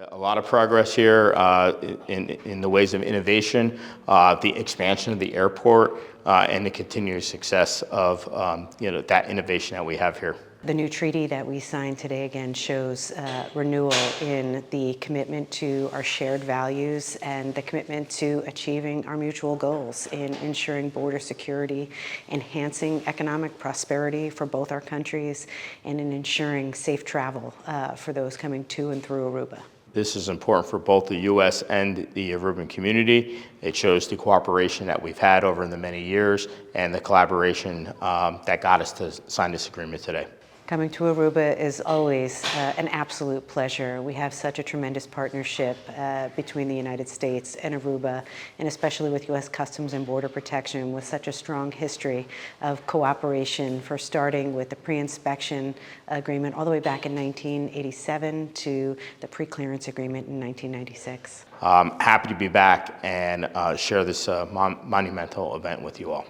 A lot of progress here in the ways of innovation, the expansion of the airport, and the continued success of that innovation that we have here. The new treaty that we signed today again shows renewal in the commitment to our shared values and the commitment to achieving our mutual goals in ensuring border security, enhancing economic prosperity for both our countries, and in ensuring safe travel for those coming to and through Aruba. This is important for both the U.S. and the Aruban community. It shows the cooperation that we've had over the many years and the collaboration that got us to sign this agreement today. Coming to Aruba is always an absolute pleasure. We have such a tremendous partnership between the United States and Aruba, and especially with U.S. Customs and Border Protection, with such a strong history of cooperation, for starting with the pre-inspection agreement all the way back in 1987 to the Preclearance agreement in 1996. Happy to be back and share this monumental event with you all.